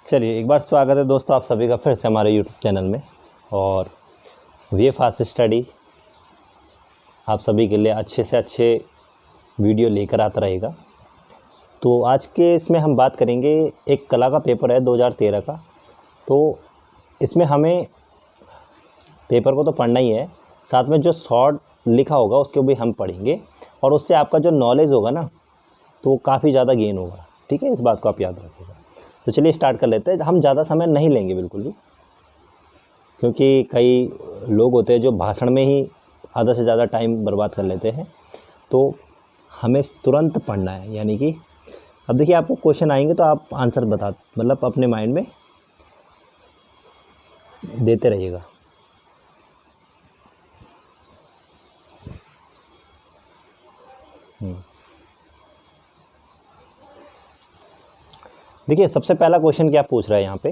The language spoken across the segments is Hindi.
चलिए एक बार स्वागत है दोस्तों आप सभी का फिर से हमारे यूट्यूब चैनल में। और वी फास्ट स्टडी आप सभी के लिए अच्छे से अच्छे वीडियो लेकर आता रहेगा। तो आज के इसमें हम बात करेंगे, एक कला का पेपर है 2013 का। तो इसमें हमें पेपर को तो पढ़ना ही है, साथ में जो शॉर्ट लिखा होगा उसको भी हम पढ़ेंगे और उससे आपका जो नॉलेज होगा ना तो काफ़ी ज़्यादा गेन होगा। ठीक है, इस बात को आप याद रखिएगा। तो चलिए स्टार्ट कर लेते हैं। हम ज़्यादा समय नहीं लेंगे बिल्कुल भी, क्योंकि कई लोग होते हैं जो भाषण में ही आधा से ज़्यादा टाइम बर्बाद कर लेते हैं। तो हमें तुरंत पढ़ना है, यानी कि अब देखिए आपको क्वेश्चन आएंगे तो आप आंसर मतलब अपने माइंड में देते रहिएगा। देखिए सबसे पहला क्वेश्चन क्या पूछ रहा है, यहाँ पे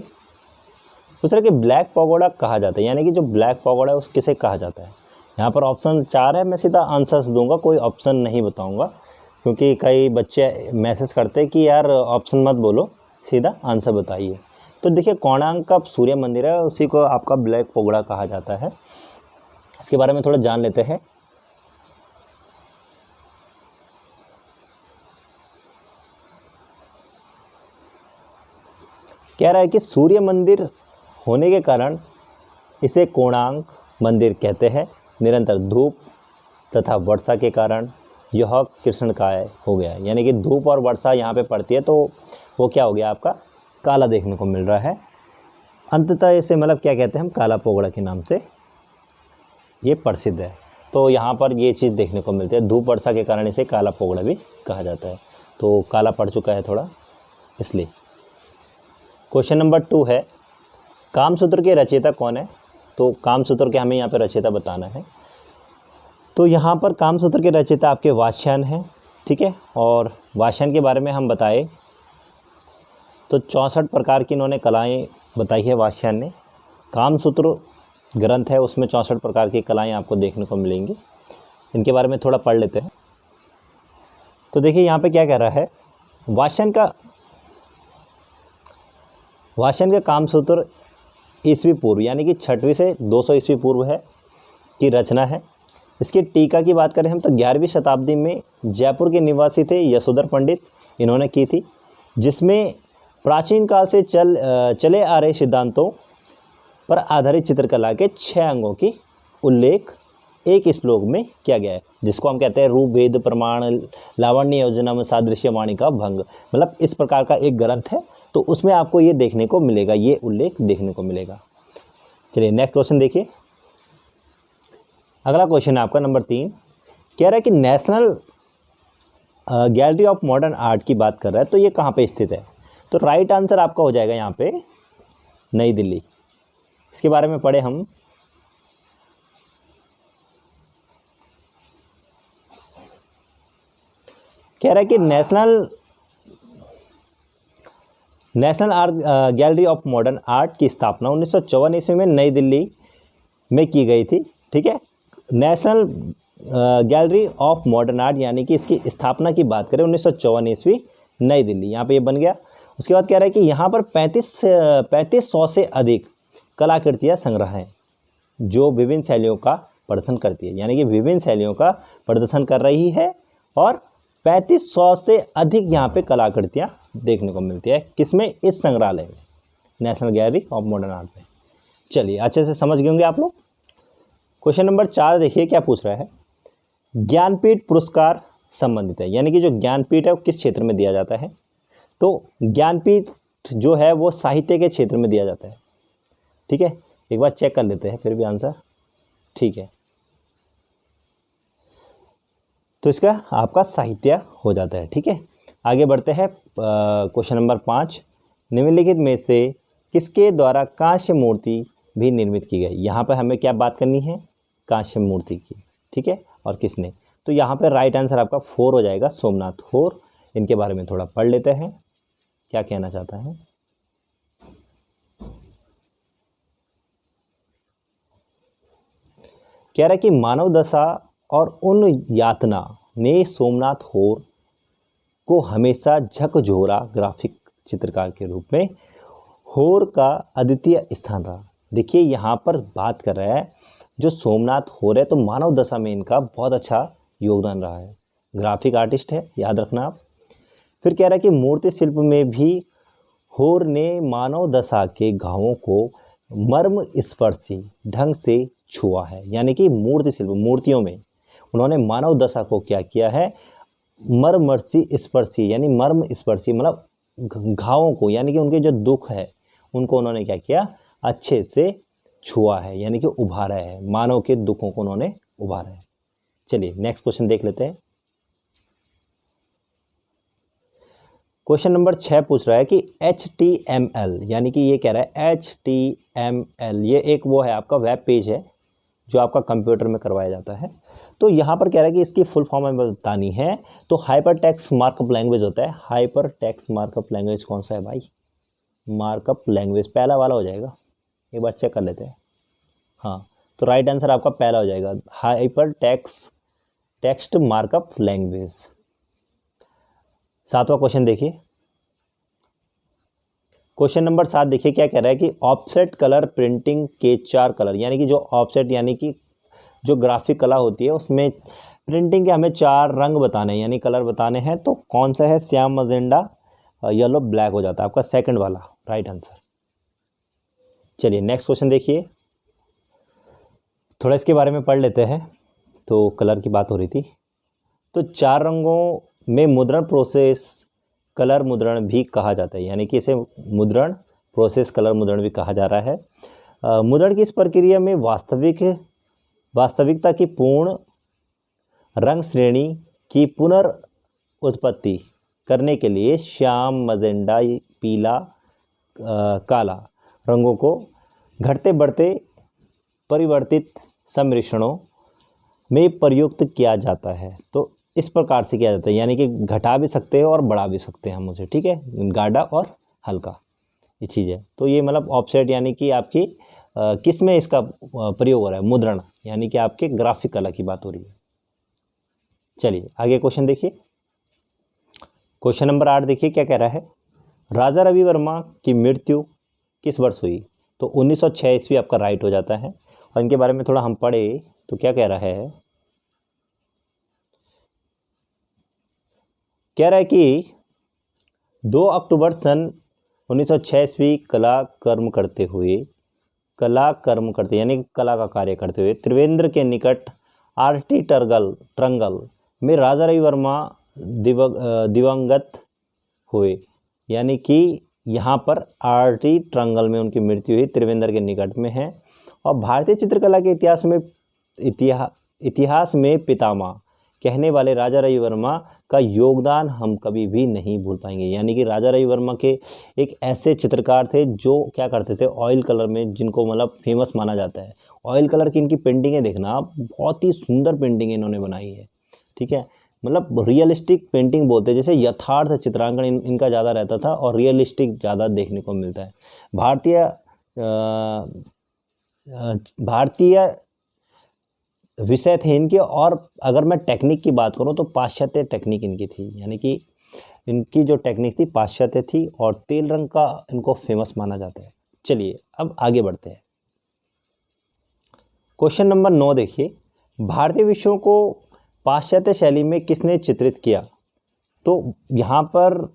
पूछ रहा है कि ब्लैक पगोड़ा कहा जाता है, यानी कि जो ब्लैक पगोड़ा है उस किसे कहा जाता है। यहाँ पर ऑप्शन 4 है, मैं सीधा आंसर्स दूंगा, कोई ऑप्शन नहीं बताऊंगा, क्योंकि कई बच्चे मैसेज करते हैं कि यार ऑप्शन मत बोलो, सीधा आंसर बताइए। तो देखिए कोणार्क का सूर्य मंदिर है, उसी को आपका ब्लैक पगोड़ा कहा जाता है। इसके बारे में थोड़ा जान लेते हैं। कह रहा है कि सूर्य मंदिर होने के कारण इसे कोणार्क मंदिर कहते हैं। निरंतर धूप तथा वर्षा के कारण यह कृष्णकाय हो गया है, यानी कि धूप और वर्षा यहाँ पे पड़ती है तो वो क्या हो गया, आपका काला देखने को मिल रहा है। अंततः इसे मतलब क्या कहते हैं हम, काला पगोड़ा के नाम से ये प्रसिद्ध है। तो यहाँ पर ये चीज़ देखने को मिलती है, धूप वर्षा के कारण इसे काला पगोड़ा भी कहा जाता है। तो काला पड़ चुका है थोड़ा, इसलिए। क्वेश्चन नंबर 2 है, कामसूत्र के रचयिता कौन है। तो कामसूत्र के हमें यहाँ पर रचयिता बताना है। तो यहाँ पर कामसूत्र के रचयिता आपके वात्स्यायन हैं। ठीक है, और वात्स्यायन के बारे में हम बताए तो 64 प्रकार की इन्होंने कलाएं बताई है वात्स्यायन ने। कामसूत्र ग्रंथ है, उसमें 64 प्रकार की कलाएं आपको देखने को मिलेंगी। इनके बारे में थोड़ा पढ़ लेते हैं। तो देखिए यहाँ पे क्या कह रहा है, वात्स्यायन का कामसूत्र ईस्वी पूर्व यानी कि 6वीं से 200 ईस्वी पूर्व है की रचना है। इसकी टीका की बात करें हम तो 11वीं शताब्दी में जयपुर के निवासी थे यशोधर पंडित, इन्होंने की थी, जिसमें प्राचीन काल से चले आ रहे सिद्धांतों पर आधारित चित्रकला के 6 अंगों की उल्लेख एक श्लोक में किया गया है, जिसको हम कहते हैं रूप भेद प्रमाण लावण्य योजना सादृश्य वाणी का भंग। मतलब इस प्रकार का एक ग्रंथ है, तो उसमें आपको ये देखने को मिलेगा, ये उल्लेख देखने को मिलेगा। चलिए नेक्स्ट क्वेश्चन देखिए। अगला क्वेश्चन है आपका नंबर 3, कह रहा है कि national gallery of modern art की बात कर रहा है, तो ये कहाँ पे स्थित है। तो राइट आंसर आपका हो जाएगा यहाँ पे नई दिल्ली। इसके बारे में पढ़े हम। कह रहा है कि national art gallery of modern art की स्थापना 1954 ईस्वी में नई दिल्ली में की गई थी। ठीक है, national gallery of modern art यानी कि इसकी स्थापना की बात करें 1954 ईस्वी नई दिल्ली, यहाँ पे ये बन गया। उसके बाद कह रहा है कि यहाँ पर 3500 से अधिक कलाकृतियाँ संग्रह हैं जो विभिन्न शैलियों का प्रदर्शन करती है, यानी कि विभिन्न शैलियों का प्रदर्शन कर रही है और 3500 से अधिक यहाँ पे कलाकृतियाँ देखने को मिलती है। किसमें, इस संग्रहालय में, national gallery of modern art में। चलिए अच्छे से समझ गए होंगे आप लोग। क्वेश्चन नंबर 4 देखिए क्या पूछ रहा है, ज्ञानपीठ पुरस्कार संबंधित है, यानी कि जो ज्ञानपीठ है वो किस क्षेत्र में दिया जाता है। तो ज्ञानपीठ जो है वो साहित्य के क्षेत्र में दिया जाता है। ठीक है, एक बार चेक कर लेते हैं फिर भी आंसर। ठीक है, तो इसका आपका साहित्य हो जाता है। ठीक है, आगे बढ़ते हैं। क्वेश्चन नंबर 5, निम्नलिखित में से किसके द्वारा कांस्य मूर्ति भी निर्मित की गई। यहाँ पर हमें क्या बात करनी है, कांस्य मूर्ति की। ठीक है, और किसने, तो यहाँ पर राइट आंसर आपका 4 हो जाएगा, सोमनाथ होर। इनके बारे में थोड़ा पढ़ लेते हैं, क्या कहना चाहता है। कह रहा है कि मानव दशा और उन यातना ने सोमनाथ होर को हमेशा झकझोरा ग्राफिक चित्रकार के रूप में होर का अद्वितीय स्थान रहा। देखिए यहाँ पर बात कर रहा है जो सोमनाथ होर है, तो मानव दशा में इनका बहुत अच्छा योगदान रहा है। ग्राफिक आर्टिस्ट है, याद रखना आप। फिर कह रहा है कि मूर्ति शिल्प में भी होर ने मानव दशा के घावों को मर्म स्पर्शी ढंग से छुआ है। यानी कि मूर्ति शिल्प, मूर्तियों में उन्होंने मानव दशा को क्या किया है, मर्मर्शी स्पर्शी यानी मर्म स्पर्शी मतलब घावों को, यानी कि उनके जो दुख है उनको उन्होंने क्या किया, अच्छे से छुआ है, यानी कि उभारा है। मानव के दुखों को उन्होंने उभारा है। चलिए नेक्स्ट क्वेश्चन देख लेते हैं। क्वेश्चन नंबर 6 पूछ रहा है कि HTML, यानी कि ये कह रहा है HTML, ये एक वो है आपका वेब पेज है जो आपका कंप्यूटर में करवाया जाता है। तो यहाँ पर कह रहा है कि इसकी फुल फॉर्म हमें बतानी है। तो हाइपर टेक्स्ट मार्कअप लैंग्वेज होता है। हाइपर टेक्स्ट मार्कअप लैंग्वेज कौन सा है भाई? मार्कअप लैंग्वेज पहला वाला हो जाएगा, एक बार चेक कर लेते हैं। हाँ, तो राइट आंसर आपका पहला हो जाएगा, हाइपर टेक्स्ट मार्कअप लैंग्वेज। 7वां क्वेश्चन देखिए। क्वेश्चन नंबर 7 देखिए क्या कह रहा है कि ऑफसेट कलर प्रिंटिंग के 4 कलर, यानी कि जो ऑफसेट यानी कि जो ग्राफिक कला होती है उसमें प्रिंटिंग के हमें 4 रंग बताने हैं, यानी कलर बताने हैं। तो कौन सा है? श्याम, मजेंडा, येलो, ब्लैक हो जाता है आपका सेकंड वाला राइट आंसर। चलिए नेक्स्ट क्वेश्चन देखिए, थोड़ा इसके बारे में पढ़ लेते हैं। तो कलर की बात हो रही थी, तो 4 रंगों में मुद्रण प्रोसेस कलर मुद्रण भी कहा जाता है, यानी कि इसे मुद्रण प्रोसेस कलर मुद्रण भी कहा जा रहा है। मुद्रण की इस प्रक्रिया में वास्तविकता की पूर्ण रंग श्रेणी की पुनर्उत्पत्ति करने के लिए श्याम, मजेंडा, पीला, काला रंगों को घटते बढ़ते परिवर्तित सम्मिश्रणों में प्रयुक्त किया जाता है। तो इस प्रकार से किया जाता है, यानी कि घटा भी सकते हैं और बढ़ा भी सकते हैं हम उसे, ठीक है, गाढ़ा और हल्का, ये चीज़ है। तो ये मतलब ऑफसेट यानी कि आपकी किस में इसका प्रयोग हो रहा है? मुद्रण, यानी कि आपके ग्राफिक कला की बात हो रही है। चलिए आगे क्वेश्चन देखिए। क्वेश्चन नंबर 8 देखिए क्या कह रहा है, राजा रवि वर्मा की मृत्यु किस वर्ष हुई? तो 1906 ईस्वी आपका राइट हो जाता है। और इनके बारे में थोड़ा हम पढ़े तो क्या कह रहा है, कह रहा है कि 2 अक्टूबर सन 1906 ईस्वी कला कर्म करते यानी कला का कार्य करते हुए त्रिवेंद्र के निकट आरटी ट्रंगल में राजा रवि वर्मा दिवंगत हुए, यानी कि यहाँ पर आरटी ट्रंगल में उनकी मृत्यु हुई, त्रिवेंद्र के निकट में है। और भारतीय चित्रकला के इतिहास में पितामह कहने वाले राजा रवि वर्मा का योगदान हम कभी भी नहीं भूल पाएंगे। यानी कि राजा रवि वर्मा के एक ऐसे चित्रकार थे जो क्या करते थे, ऑयल कलर में, जिनको मतलब फेमस माना जाता है। ऑयल कलर की इनकी पेंटिंगें देखना आप, बहुत ही सुंदर पेंटिंग इन्होंने बनाई है, ठीक है। मतलब रियलिस्टिक पेंटिंग बोलते हैं, जैसे यथार्थ चित्रांकन इनका ज़्यादा रहता था और रियलिस्टिक ज़्यादा देखने को मिलता है। भारतीय विषय थे इनके। और अगर मैं टेक्निक की बात करूं तो पाश्चात्य टेक्निक इनकी थी, यानी कि इनकी जो टेक्निक थी पाश्चात्य थी और तेल रंग का इनको फेमस माना जाता है। चलिए अब आगे बढ़ते हैं। क्वेश्चन नंबर 9 देखिए, भारतीय विषयों को पाश्चात्य शैली में किसने चित्रित किया? तो यहाँ पर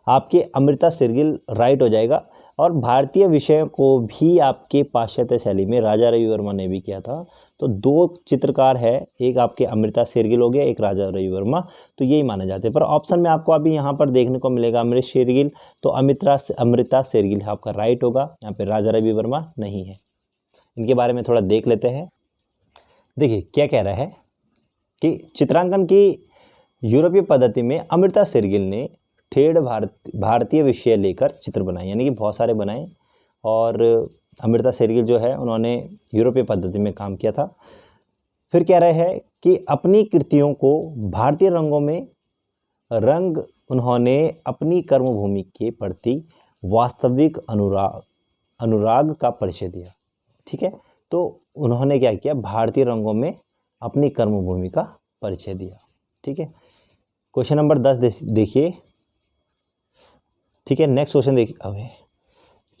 आपके अमृता शेरगिल राइट हो जाएगा। और भारतीय विषयों को भी आपके पाश्चात्य शैली में राजा रवि वर्मा ने भी किया था। तो 2 चित्रकार है, एक आपके अमृता शेरगिल हो गया, एक राजा रवि वर्मा, तो यही माने जाते हैं। पर ऑप्शन में आपको अभी यहाँ पर देखने को मिलेगा अमृत शेरगिल, तो अमृता शेरगिल आपका राइट होगा, यहाँ पे राजा रवि वर्मा नहीं है। इनके बारे में थोड़ा देख लेते हैं। देखिए क्या कह रहा है कि चित्रांकन की यूरोपीय पद्धति में अमृता शेरगिल ने ठेठ भारतीय विषय लेकर चित्र बनाए, यानी कि बहुत सारे बनाए। और अमृता शेरगिल जो है उन्होंने यूरोपीय पद्धति में काम किया था। फिर कह रहे हैं कि अपनी कृतियों को भारतीय रंगों में रंग उन्होंने अपनी कर्मभूमि के प्रति वास्तविक अनुराग का परिचय दिया, ठीक है। तो उन्होंने क्या किया, भारतीय रंगों में अपनी कर्मभूमि का परिचय दिया, ठीक है। क्वेश्चन नंबर 10 देखिए, ठीक है। नेक्स्ट क्वेश्चन देखिए।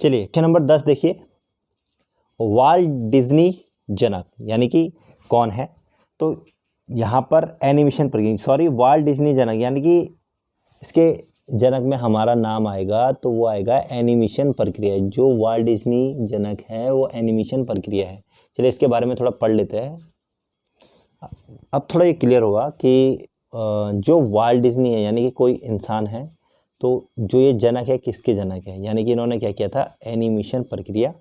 चलिए क्वेश्चन नंबर 10 देखिए, वाल्ट डिज्नी जनक यानी कि कौन है? तो यहाँ पर एनिमेशन पर वाल्ट डिज्नी जनक यानी कि इसके जनक में हमारा नाम आएगा तो वो आएगा एनिमेशन प्रक्रिया। जो वाल्ट डिज्नी जनक है वो एनिमेशन प्रक्रिया है। चलिए इसके बारे में थोड़ा पढ़ लेते हैं। अब थोड़ा ये क्लियर होगा कि जो वाल्ट डिज्नी है यानी कि कोई इंसान है, तो जो ये जनक है किसके जनक है, यानी कि इन्होंने क्या किया था, एनिमेशन प्रक्रिया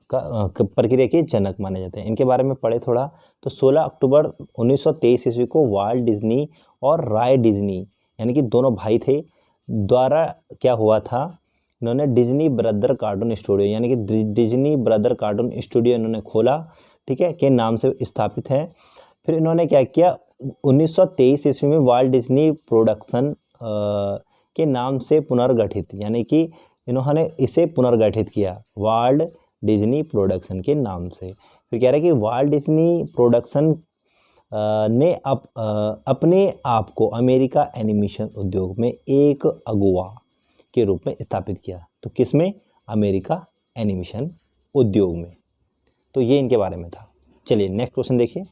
प्रक्रिया के जनक माने जाते हैं। इनके बारे में पढ़े थोड़ा। तो 16 अक्टूबर 1923 ईस्वी को वाल्ट डिज्नी और रॉय डिज्नी यानी कि दोनों भाई थे द्वारा क्या हुआ था, इन्होंने डिज्नी ब्रदर कार्टून स्टूडियो यानी कि डिज्नी ब्रदर कार्टून स्टूडियो इन्होंने खोला, ठीक है, के नाम से स्थापित है। फिर इन्होंने क्या किया, 1923 ईस्वी में वाल्ट डिज्नी प्रोडक्शन के नाम से पुनर्गठित यानी कि इन्होंने इसे पुनर्गठित किया वाल्ट डिज्नी प्रोडक्शन के नाम से। फिर कह रहे हैं कि वाल्ट डिज्नी प्रोडक्शन ने अपने आप को अमेरिका एनिमेशन उद्योग में एक अगुवा के रूप में स्थापित किया। तो किस में? अमेरिका एनिमेशन उद्योग में। तो ये इनके बारे में था। चलिए नेक्स्ट क्वेश्चन देखिए।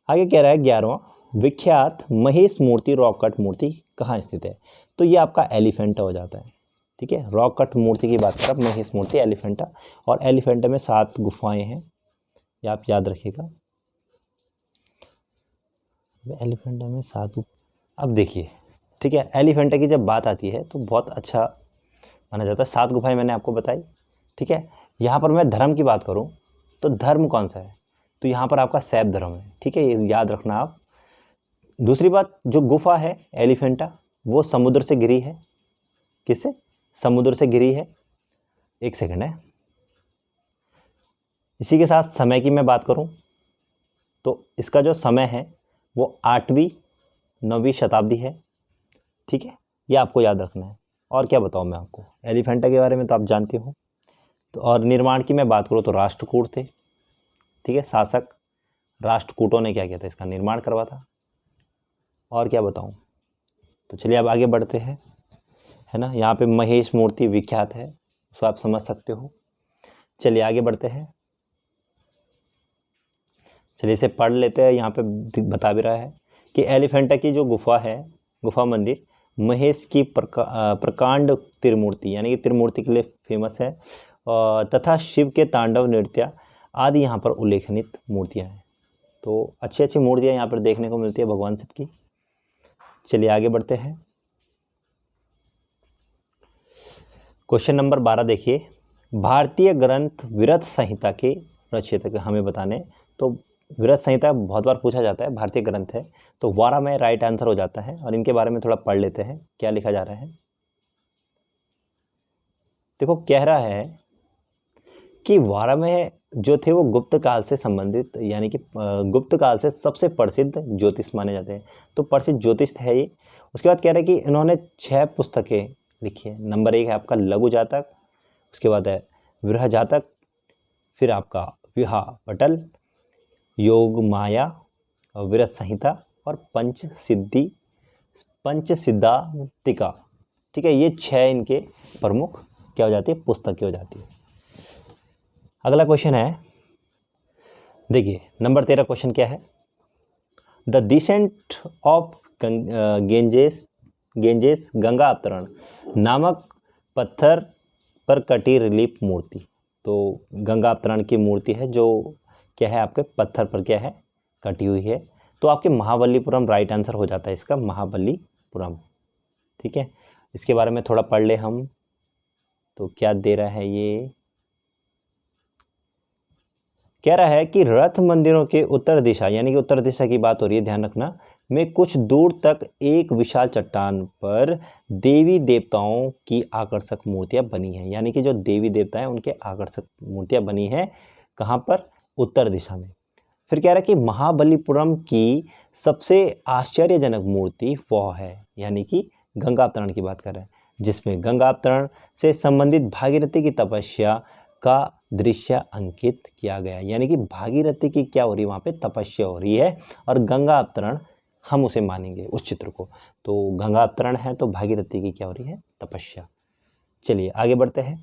आगे कह रहा है 11वां, विख्यात महेश मूर्ति रॉक कट मूर्ति कहाँ स्थित है? तो ये आपका एलिफेंटा हो जाता है, ठीक है। रॉक कट मूर्ति की बात करें, महेश मूर्ति एलिफेंटा, और एलिफेंटा में 7 गुफाएं हैं, ये आप याद रखिएगा। एलिफेंटा में 7। अब देखिए, ठीक है, एलिफेंटा की जब बात आती है तो बहुत अच्छा माना जाता है। 7 गुफाएं मैंने आपको बताई, ठीक है। यहाँ पर मैं धर्म की बात करूँ तो धर्म कौन सा है? तो यहाँ पर आपका शैव धर्म है, ठीक है, ये याद रखना आप। दूसरी बात, जो गुफा है एलिफेंटा वो समुद्र से घिरी है। किससे? समुद्र से घिरी है। एक सेकंड है। इसी के साथ समय की मैं बात करूं तो इसका जो समय है वो 8वीं 9वीं शताब्दी है, ठीक है, ये आपको याद रखना है। और क्या बताऊं मैं आपको, एलिफेंटा के बारे में तो आप जानते हो। तो और निर्माण की मैं बात करूं तो राष्ट्रकूट थे, ठीक है, शासक राष्ट्रकूटों ने क्या किया था, इसका निर्माण करवा था। और क्या बताऊं, तो चलिए अब आगे बढ़ते हैं, है ना। यहाँ पे महेश मूर्ति विख्यात है, उसको आप समझ सकते हो। चलिए आगे बढ़ते हैं। चलिए इसे पढ़ लेते हैं। यहाँ पे बता भी रहा है कि एलिफेंटा की जो गुफा है, गुफा मंदिर महेश की प्रकांड त्रिमूर्ति यानी कि त्रिमूर्ति के लिए फेमस है, तथा शिव के तांडव नृत्य आदि यहाँ पर उल्लेखनित मूर्तियाँ हैं। तो अच्छी अच्छी मूर्तियाँ यहाँ पर देखने को मिलती है भगवान शिव की। चलिए आगे बढ़ते हैं। क्वेश्चन नंबर 12 देखिए, भारतीय ग्रंथ विरत संहिता के रचयिता हमें बताने। तो विरत संहिता बहुत बार पूछा जाता है, भारतीय ग्रंथ है, तो वारामय राइट आंसर हो जाता है। और इनके बारे में थोड़ा पढ़ लेते हैं, क्या लिखा जा रहा है। देखो, कह रहा है कि वारामय जो थे वो गुप्त काल से संबंधित यानी कि गुप्त काल से सबसे प्रसिद्ध ज्योतिष माने जाते हैं। तो प्रसिद्ध ज्योतिष है ये। उसके बाद कह रहे हैं कि इन्होंने 6 पुस्तकें लिखी है। नंबर 1 है आपका लघु जातक, उसके बाद है विरह जातक, फिर आपका विवाह पटल, योग माया, विरत संहिता और पंचसिद्धांतिका, ठीक है। ये 6 इनके प्रमुख क्या हो जाती है, पुस्तकें हो जाती है। अगला क्वेश्चन है, देखिए नंबर 13 क्वेश्चन क्या है, the descent of Ganges Ganga अवतरण नामक पत्थर पर कटी रिलीफ मूर्ति। तो गंगा अवतरण की मूर्ति है जो क्या है, आपके पत्थर पर क्या है, कटी हुई है। तो आपके महाबलीपुरम राइट आंसर हो जाता है इसका, महाबलीपुरम, ठीक है। इसके बारे में थोड़ा पढ़ ले हम। तो क्या दे रहा है ये, कह रहा है कि रथ मंदिरों के उत्तर दिशा यानी कि उत्तर दिशा की बात हो रही है, ध्यान रखना, में कुछ दूर तक एक विशाल चट्टान पर देवी देवताओं की आकर्षक मूर्तियां बनी हैं। यानी कि जो देवी देवता हैं उनके आकर्षक मूर्तियां बनी हैं, कहाँ पर, उत्तर दिशा में। फिर कह रहा है कि महाबलीपुरम की सबसे आश्चर्यजनक मूर्ति वह है, यानी कि गंगा अवतरण की बात कर रहे हैं, जिसमें गंगा अवतरण से संबंधित भागीरथी की तपस्या का दृश्य अंकित किया गया। यानी कि भागीरथी की क्या हो रही है, वहाँ पे तपस्या हो रही है, और गंगा अवतरण हम उसे मानेंगे उस चित्र को। तो गंगा अवतरण है तो भागीरथी की क्या हो रही है, तपस्या। चलिए आगे बढ़ते हैं।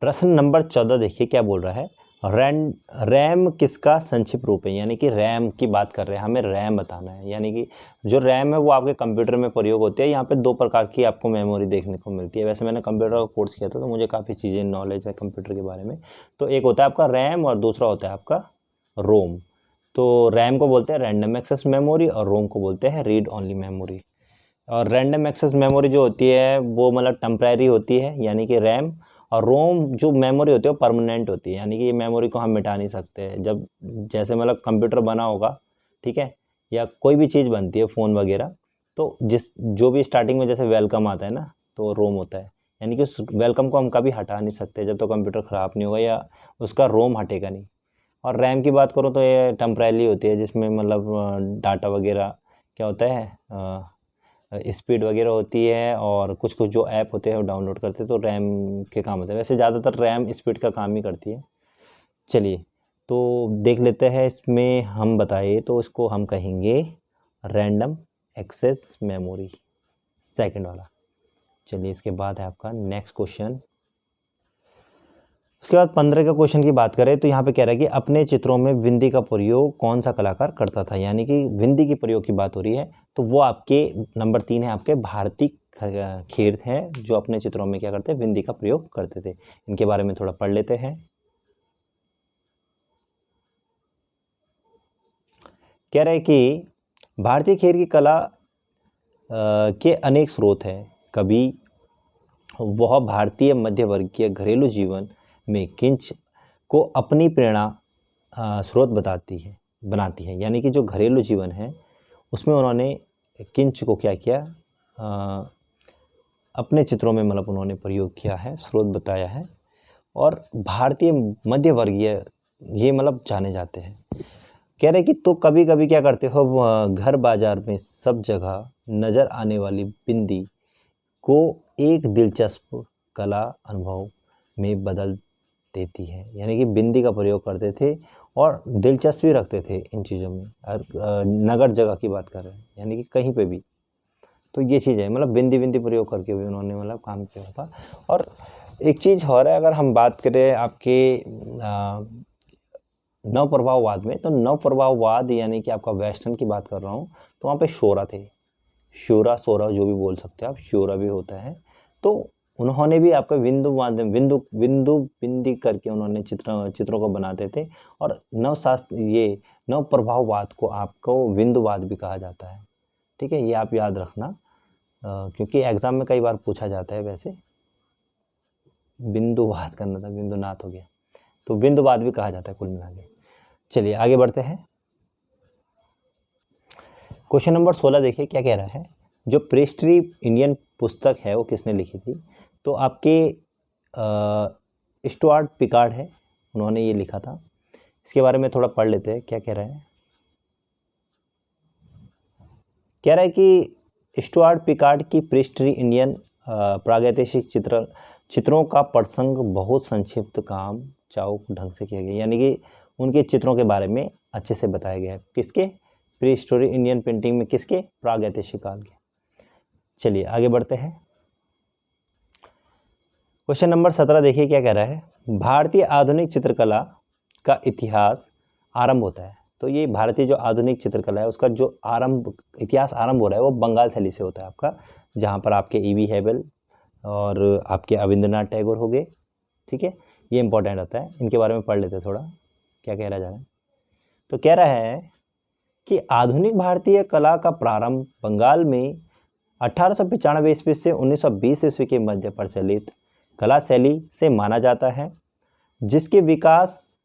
प्रश्न नंबर 14 देखिए क्या बोल रहा है। रैम किसका संक्षिप्त रूप है, यानी कि रैम की बात कर रहे हैं, हमें रैम बताना है। यानी कि जो रैम है वो आपके कंप्यूटर में प्रयोग होती है। यहाँ पे दो प्रकार की आपको मेमोरी देखने को मिलती है। वैसे मैंने कंप्यूटर का कोर्स किया था तो मुझे काफ़ी चीज़ें नॉलेज है कंप्यूटर के बारे में। तो एक होता है आपका रैम और दूसरा होता है आपका रोम। तो रैम को बोलते हैं रैंडम एक्सेस मेमोरी और रोम को बोलते हैं रीड ओनली मेमोरी। और रैंडम एक्सेस मेमोरी जो होती है वो मतलब टेम्परेरी होती है, यानी कि रैम। और रोम जो मेमोरी होती है वो परमानेंट होती है, यानी कि ये मेमोरी को हम मिटा नहीं सकते। जब जैसे मतलब कंप्यूटर बना होगा, ठीक है, या कोई भी चीज़ बनती है फ़ोन वगैरह, तो जो भी स्टार्टिंग में जैसे वेलकम आता है ना, तो रोम होता है। यानी कि उस वेलकम को हम कभी हटा नहीं सकते जब तक कंप्यूटर ख़राब नहीं होगा या उसका रोम हटेगा नहीं। और रैम की बात करूँ तो ये टेम्परेरी होती है, जिसमें मतलब डाटा वगैरह क्या होता है, स्पीड वगैरह होती है, और कुछ कुछ जो ऐप होते हैं वो डाउनलोड करते हैं तो रैम के काम होते हैं। वैसे ज़्यादातर रैम स्पीड का काम ही करती है। चलिए तो देख लेते हैं, इसमें हम बताए तो इसको हम कहेंगे रैंडम एक्सेस मेमोरी, सेकंड वाला। चलिए इसके बाद है आपका नेक्स्ट क्वेश्चन। उसके बाद 15 का क्वेश्चन की बात करें तो यहाँ पे कह रहा है कि अपने चित्रों में बिंदी का प्रयोग कौन सा कलाकार करता था, यानी कि बिंदी की प्रयोग की बात हो रही है। तो वो आपके नंबर 3 है आपके भारती खेर हैं, जो अपने चित्रों में क्या करते हैं, बिंदी का प्रयोग करते थे। इनके बारे में थोड़ा पढ़ लेते हैं। कह रहे हैं कि भारतीय खेर की कला के अनेक स्रोत हैं। कभी वह भारतीय मध्यवर्गीय घरेलू जीवन में किंच को अपनी प्रेरणा स्रोत बनाती है, यानी कि जो घरेलू जीवन है उसमें उन्होंने किंच को क्या किया, अपने चित्रों में मतलब उन्होंने प्रयोग किया है, स्रोत बताया है। और भारतीय मध्यवर्गीय ये मतलब जाने जाते हैं। कह रहे कि तो कभी कभी क्या करते हो, घर बाजार में सब जगह नज़र आने वाली बिंदी को एक दिलचस्प कला अनुभव में बदल देती है, यानी कि बिंदी का प्रयोग करते थे और दिलचस्पी रखते थे इन चीज़ों में। नगर जगह की बात कर रहे हैं, यानी कि कहीं पे भी। तो ये चीज़ है, मतलब बिंदी बिंदी प्रयोग करके भी उन्होंने मतलब काम किया होगा। और एक चीज़ और है, अगर हम बात करें आपके नव प्रभाववाद में, तो नव प्रभाववाद यानी कि आपका वेस्टर्न की बात कर रहा हूँ, तो वहाँ पे शोरा थे, शोरा सोरा जो भी बोल सकते हैं आप, शोरा भी होता है। तो उन्होंने भी आपका बिंदु माध्यम बिंदु बिंदु बिंदी करके उन्होंने चित्रों को बनाते थे। और नवशास्त्र ये नव प्रभाववाद को आपको बिंदुवाद भी कहा जाता है, ठीक है, ये आप याद रखना, क्योंकि एग्ज़ाम में कई बार पूछा जाता है। वैसे बिंदुवाद करना था, बिंदुनाथ हो गया, तो बिंदुवाद भी कहा जाता है कुल मिला के। चलिए आगे बढ़ते हैं। क्वेश्चन नंबर 16 देखिए क्या कह रहा है। जो प्रेस्ट्री इंडियन पुस्तक है वो किसने लिखी थी, तो आपके स्टुअर्ट पिकार्ड है, उन्होंने ये लिखा था। इसके बारे में थोड़ा पढ़ लेते हैं क्या कह रहा है। कह रहा है कि स्टुअर्ट पिकार्ड की प्रेस्ट्री इंडियन प्रागैतिहासिक चित्रों का प्रसंग बहुत संक्षिप्त काम चाउक ढंग से किया गया, यानी कि उनके चित्रों के बारे में अच्छे से बताया गया है। किसके, प्री हिस्टोरी इंडियन पेंटिंग में, किसके, प्रागैतिहासिक काल के। चलिए आगे बढ़ते हैं। क्वेश्चन नंबर 17 देखिए क्या कह रहा है। भारतीय आधुनिक चित्रकला का इतिहास आरंभ होता है, तो ये भारतीय जो आधुनिक चित्रकला है उसका जो इतिहास आरंभ हो रहा है वो बंगाल शैली से होता है आपका, जहाँ पर आपके ई.वी. हेबल और आपके अविंद्रनाथ टैगोर हो गए, ठीक है, ये इंपॉर्टेंट होता है। इनके बारे में पढ़ लेते हैं थोड़ा क्या कह रहा जा रहा है। तो कह रहा है कि आधुनिक भारतीय कला का प्रारंभ बंगाल में 1895 ईस्वी से 1920 ईस्वी के मध्य प्रचलित कला शैली से माना जाता है, जिसके विकास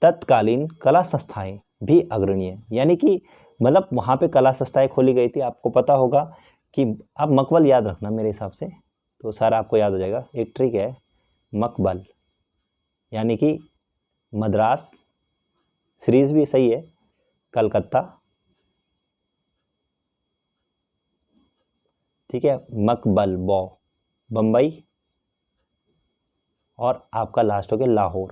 तत्कालीन कला संस्थाएं भी अग्रणी है, यानी कि मतलब वहाँ पे कला संस्थाएं खोली गई थी। आपको पता होगा कि आप मकबल याद रखना मेरे हिसाब से, तो सारा आपको याद हो जाएगा। एक ट्रिक है मकबल, यानी कि मद्रास, सीरीज भी सही है, कलकत्ता, ठीक है, मकबल बम्बई, और आपका लास्ट हो गया लाहौर,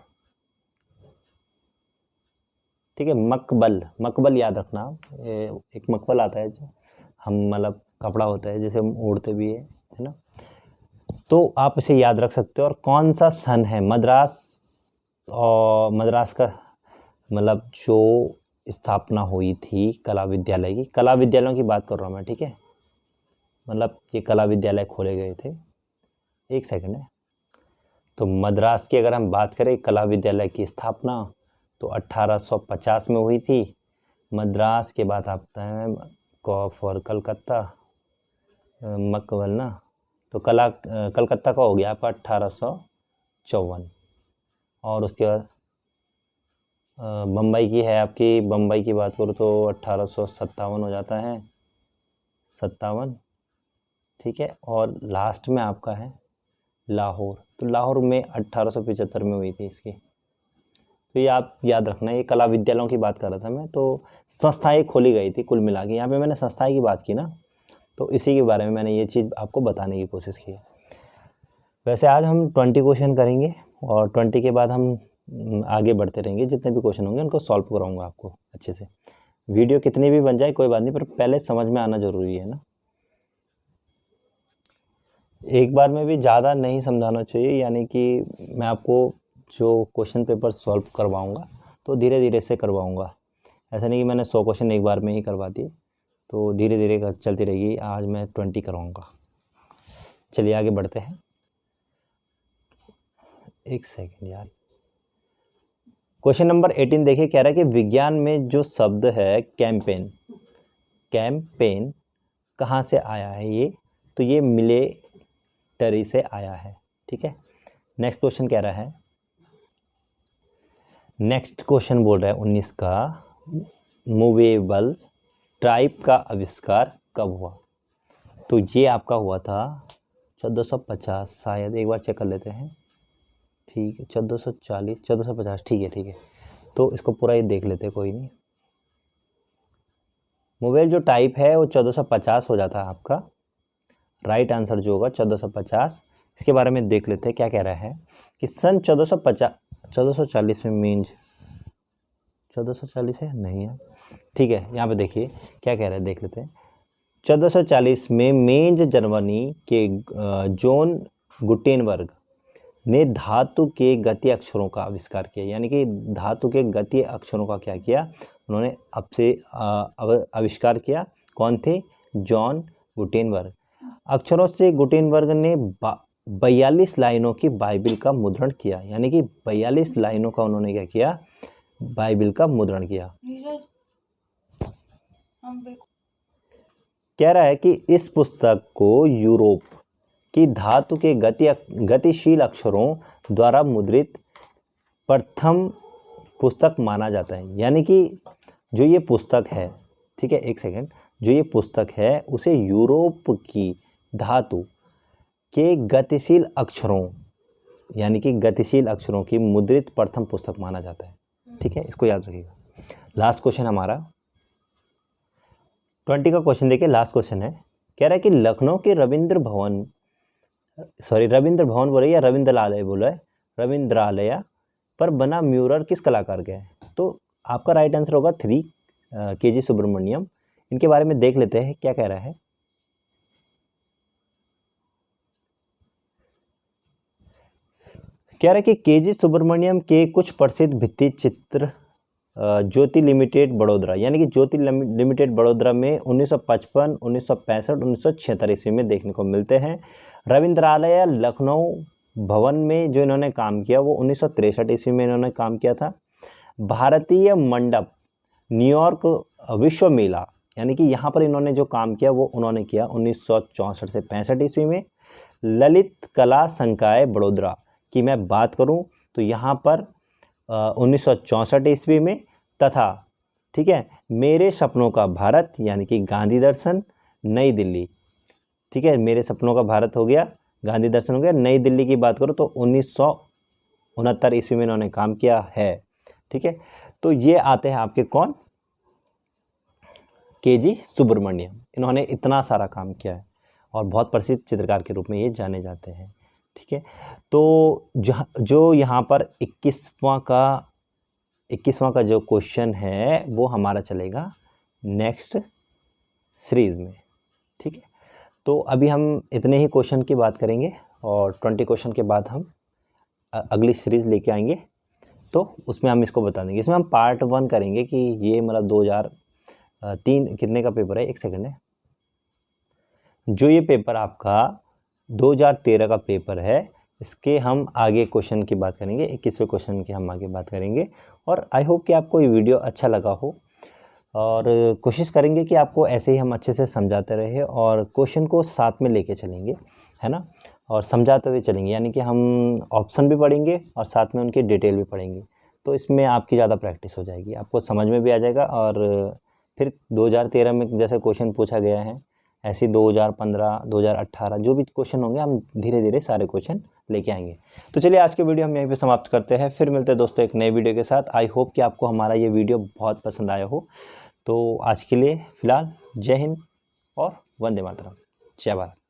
ठीक है। मकबल याद रखना, एक मकबल आता है जो हम मतलब कपड़ा होता है जैसे हम ओढ़ते भी है ना। तो आप इसे याद रख सकते हो। और कौन सा सन है मद्रास, और मद्रास का मतलब जो स्थापना हुई थी कला विद्यालय की, कला विद्यालयों की बात कर रहा हूँ मैं, ठीक है, मतलब ये कला विद्यालय खोले गए थे। एक सेकंड है। तो मद्रास की अगर हम बात करें कला विद्यालय की स्थापना तो 1850 में हुई थी। मद्रास के बाद आता है कॉफ और कलकत्ता, मकबल ना, तो कलकत्ता का हो गया आपका 1854। और उसके बाद बम्बई की है आपकी, बम्बई की बात करूँ तो 1857 हो जाता है, 57, ठीक है। और लास्ट में आपका है लाहौर, तो लाहौर में 1875 में हुई थी इसकी। तो ये आप याद रखना, ये कला विद्यालयों की बात कर रहा था मैं। तो संस्थाएं खोली गई थी कुल मिला के, यहाँ पे मैंने संस्थाएं की बात की ना, तो इसी के बारे में मैंने ये चीज़ आपको बताने की कोशिश की है। वैसे आज हम 20 क्वेश्चन करेंगे और 20 के बाद हम आगे बढ़ते रहेंगे, जितने भी क्वेश्चन होंगे उनको सॉल्व कराऊंगा आपको अच्छे से। वीडियो कितनी भी बन जाए कोई बात नहीं, पर पहले समझ में आना ज़रूरी है ना। एक बार में भी ज़्यादा नहीं समझाना चाहिए, यानी कि मैं आपको जो क्वेश्चन पेपर सॉल्व करवाऊंगा तो धीरे धीरे से करवाऊंगा। ऐसा नहीं कि मैंने 100 क्वेश्चन एक बार में ही करवा दिए, तो धीरे धीरे चलती रहेगी। आज मैं 20 करवाऊंगा। चलिए आगे बढ़ते हैं। एक सेकेंड यार। क्वेश्चन नंबर 18 देखिए, कह रहा है कि विज्ञान में जो शब्द है कैंपेन, कैंपेन कहाँ से आया है ये, तो ये मिलिटरी से आया है, ठीक है। नेक्स्ट क्वेश्चन कह रहा है, नेक्स्ट क्वेश्चन बोल रहा है 19 का, मूवेबल टाइप का आविष्कार कब हुआ, तो ये आपका हुआ था 1450 शायद, एक बार चेक कर लेते हैं, ठीक है 1440 1450, ठीक है। तो इसको पूरा ये देख लेते हैं, कोई नहीं। मोबाइल जो टाइप है वो 1450 हो जाता है आपका, राइट आंसर जो होगा 1450। इसके बारे में देख लेते हैं क्या कह रहा है कि सन 1440 में मीन्स 1440 है नहीं है, ठीक है। यहाँ पे देखिए क्या कह रहा है, देख लेते हैं। 1440 में मेंज जर्मनी के जॉन गुटेनबर्ग ने धातु के गति अक्षरों का आविष्कार किया, यानी कि धातु के गति अक्षरों का क्या किया उन्होंने आविष्कार किया। कौन थे? John Gutenberg. अक्षरों से गुटेनबर्ग ने 42 लाइनों की बाइबिल का मुद्रण किया, यानी कि 42 लाइनों का उन्होंने क्या किया, बाइबिल का मुद्रण किया। कह रहा है कि इस पुस्तक को यूरोप की धातु के गतिशील अक्षरों द्वारा मुद्रित प्रथम पुस्तक माना जाता है, यानी कि जो ये पुस्तक है, ठीक है, एक सेकेंड, जो ये पुस्तक है उसे यूरोप की धातु के गतिशील अक्षरों, यानी कि गतिशील अक्षरों की मुद्रित प्रथम पुस्तक माना जाता है, ठीक है, इसको याद रखिएगा। लास्ट क्वेश्चन हमारा 20 का क्वेश्चन देखिए, लास्ट क्वेश्चन है। कह रहा है कि लखनऊ के रविंद्र भवन बोल रहे या रविंद्रालय बोला है, रविंद्रालय पर बना म्यूरल किस कलाकार का है, तो आपका राइट आंसर होगा 3 केजी सुब्रमण्यम। इनके बारे में देख लेते हैं क्या कह रहा है। कह रहा है कि केजी सुब्रमण्यम के कुछ प्रसिद्ध भित्ति चित्र ज्योति लिमिटेड बड़ोदरा, यानी कि ज्योति लिमिटेड बड़ोदरा में 1955, 1965, 1976 ईस्वी में देखने को मिलते हैं। रविंद्रालय लखनऊ भवन में जो इन्होंने काम किया वो 1963 ईस्वी में इन्होंने काम किया था। भारतीय मंडप न्यूयॉर्क विश्व मेला, यानी कि यहाँ पर इन्होंने जो काम किया वो उन्होंने किया 1964 से 65 ईस्वी में। ललित कला संकाय बड़ोदरा की मैं बात करूँ तो यहाँ पर 1964 ईस्वी में, तथा ठीक है मेरे सपनों का भारत यानी कि गांधी दर्शन नई दिल्ली, ठीक है, मेरे सपनों का भारत हो गया, गांधी दर्शन हो गया। नई दिल्ली की बात करो तो 1969 ईस्वी में इन्होंने काम किया है, ठीक है। तो ये आते हैं आपके कौन, केजी सुब्रमण्यम, इन्होंने इतना सारा काम किया है और बहुत प्रसिद्ध चित्रकार के रूप में ये जाने जाते हैं, ठीक है। तो जो यहाँ पर 21वां का जो क्वेश्चन है वो हमारा चलेगा नेक्स्ट सीरीज में, ठीक है। तो अभी हम इतने ही क्वेश्चन की बात करेंगे और 20 क्वेश्चन के बाद हम अगली सीरीज़ लेके आएंगे, तो उसमें हम इसको बता देंगे। इसमें हम पार्ट 1 करेंगे कि ये मतलब 2003 कितने का पेपर है, एक सेकंड है, जो ये पेपर आपका 2013 का पेपर है, इसके हम आगे क्वेश्चन की बात करेंगे, 21वें क्वेश्चन की हम आगे बात करेंगे। और आई होप कि आपको ये वीडियो अच्छा लगा हो, और कोशिश करेंगे कि आपको ऐसे ही हम अच्छे से समझाते रहे और क्वेश्चन को साथ में लेके चलेंगे, है ना, और समझाते हुए चलेंगे, यानी कि हम ऑप्शन भी पढ़ेंगे और साथ में उनकी डिटेल भी पढ़ेंगे। तो इसमें आपकी ज़्यादा प्रैक्टिस हो जाएगी, आपको समझ में भी आ जाएगा। और फिर 2013 में जैसे क्वेश्चन पूछा गया है, ऐसे 2015, 2018 जो भी क्वेश्चन होंगे, हम धीरे धीरे सारे क्वेश्चन लेके आएंगे। तो चलिए आज के वीडियो हम यहीं पे समाप्त करते हैं, फिर मिलते हैं दोस्तों एक नए वीडियो के साथ। आई होप कि आपको हमारा ये वीडियो बहुत पसंद आया हो। तो आज के लिए फ़िलहाल जय हिंद और वंदे मातरम, जय भारत।